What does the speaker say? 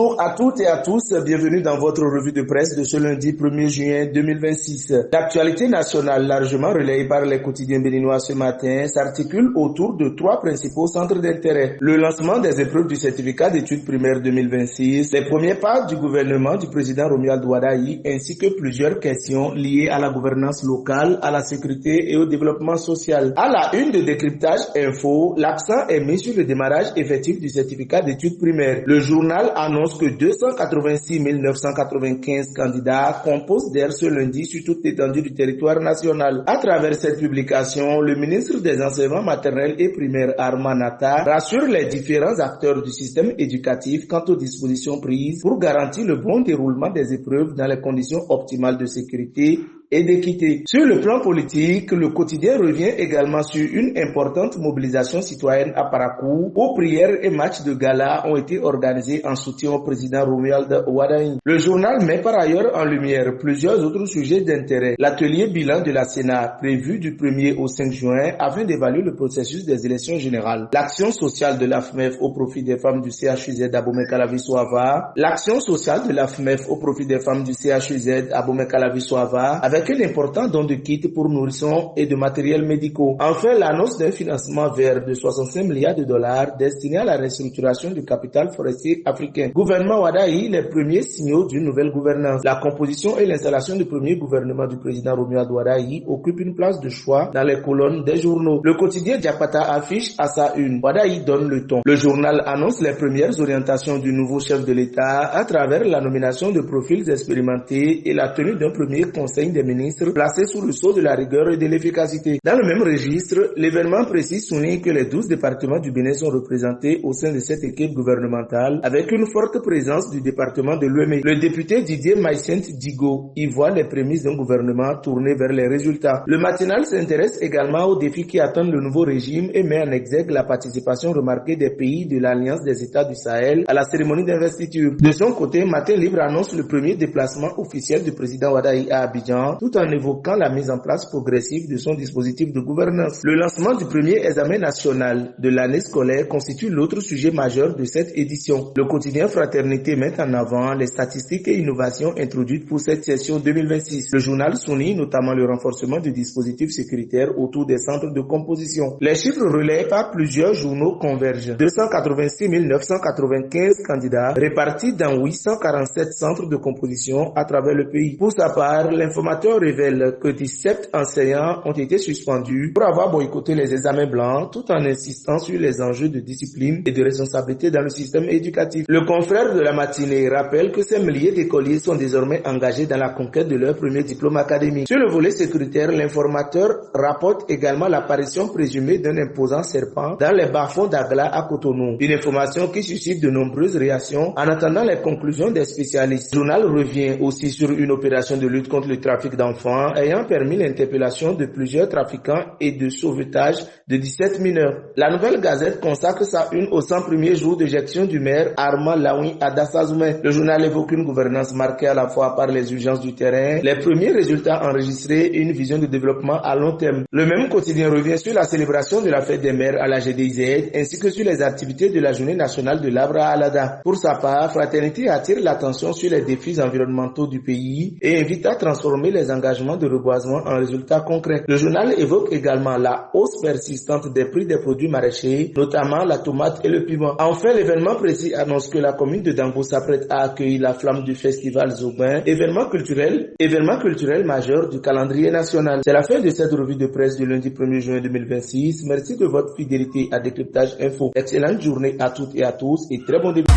Bonjour à toutes et à tous, bienvenue dans votre revue de presse de ce lundi 1er juin 2026. L'actualité nationale, largement relayée par les quotidiens béninois ce matin, s'articule autour de trois principaux centres d'intérêt. Le lancement des épreuves du certificat d'études primaires 2026, les premiers pas du gouvernement du président Romuald Wadayi, ainsi que plusieurs questions liées à la gouvernance locale, à la sécurité et au développement social. À la une de décryptage info, l'accent est mis sur le démarrage effectif du certificat d'études primaires. Le journal annonce que 286 995 candidats composent d'ailleurs ce lundi sur toute l'étendue du territoire national. À travers cette publication, le ministre des Enseignements maternels et primaires, Armand Nata, rassure les différents acteurs du système éducatif quant aux dispositions prises pour garantir le bon déroulement des épreuves dans les conditions optimales de sécurité et d'équité. Sur le plan politique, le quotidien revient également sur une importante mobilisation citoyenne à Parakou, où prières et matchs de gala ont été organisés en soutien au président Romuald Wadayi. Le journal met par ailleurs en lumière plusieurs autres sujets d'intérêt. L'atelier bilan de la Sénat, prévu du 1er au 5 juin, afin d'évaluer le processus des élections générales. L'action sociale de l'AFMEF au profit des femmes du CHUZ à Bomey-Calavi-Soava. L'action sociale de l'AFMEF au profit des femmes du CHUZ à Bomey-Calavi-Soava, avec un important don de kits pour nourrissons et de matériels médicaux. Enfin, l'annonce d'un financement vert de 65 milliards de dollars destiné à la restructuration du capital forestier africain. Gouvernement Wadayi, les premiers signaux d'une nouvelle gouvernance. La composition et l'installation du premier gouvernement du président Romuald Wadayi occupe une place de choix dans les colonnes des journaux. Le quotidien Diapata affiche à sa une: Wadayi donne le ton. Le journal annonce les premières orientations du nouveau chef de l'État à travers la nomination de profils expérimentés et la tenue d'un premier conseil des ministres placés sous le sceau de la rigueur et de l'efficacité. Dans le même registre, l'événement précis souligne que les 12 départements du Bénin sont représentés au sein de cette équipe gouvernementale avec une forte présence du département de l'Ouémé. Le député Didier Maïsent Digo y voit les prémices d'un gouvernement tourné vers les résultats. Le matinal s'intéresse également aux défis qui attendent le nouveau régime et met en exergue la participation remarquée des pays de l'Alliance des États du Sahel à la cérémonie d'investiture. De son côté, Matin Libre annonce le premier déplacement officiel du président Wadayi à Abidjan, tout en évoquant la mise en place progressive de son dispositif de gouvernance. Le lancement du premier examen national de l'année scolaire constitue l'autre sujet majeur de cette édition. Le quotidien Fraternité met en avant les statistiques et innovations introduites pour cette session 2026. Le journal souligne notamment le renforcement du dispositif sécuritaire autour des centres de composition. Les chiffres relayés par plusieurs journaux convergent. 286 995 candidats répartis dans 847 centres de composition à travers le pays. Pour sa part, l'informateur révèle que 17 enseignants ont été suspendus pour avoir boycotté les examens blancs tout en insistant sur les enjeux de discipline et de responsabilité dans le système éducatif. Le confrère de la matinée rappelle que ces milliers d'écoliers sont désormais engagés dans la conquête de leur premier diplôme académique. Sur le volet sécuritaire, l'informateur rapporte également l'apparition présumée d'un imposant serpent dans les bas-fonds d'Agla à Cotonou. Une information qui suscite de nombreuses réactions en attendant les conclusions des spécialistes. Le journal revient aussi sur une opération de lutte contre le trafic d'enfants ayant permis l'interpellation de plusieurs trafiquants et de sauvetage de 17 mineurs. La Nouvelle Gazette consacre sa une aux 100 premiers jours d'éjection du maire Armand Laoui à Dassazoumé. Le journal évoque une gouvernance marquée à la fois par les urgences du terrain, les premiers résultats enregistrés et une vision de développement à long terme. Le même quotidien revient sur la célébration de la fête des mères à la GDIZ ainsi que sur les activités de la journée nationale de l'arbre à Alada. Pour sa part, Fraternité attire l'attention sur les défis environnementaux du pays et invite à transformer les engagements de reboisement en résultats concrets. Le journal évoque également la hausse persistante des prix des produits maraîchers, notamment la tomate et le piment. Enfin, l'événement précis annonce que la commune de Dango s'apprête à accueillir la flamme du festival Zoubin, événement culturel majeur du calendrier national. C'est la fin de cette revue de presse du lundi 1er juin 2026. Merci de votre fidélité à Décryptage Info. Excellente journée à toutes et à tous et très bon début.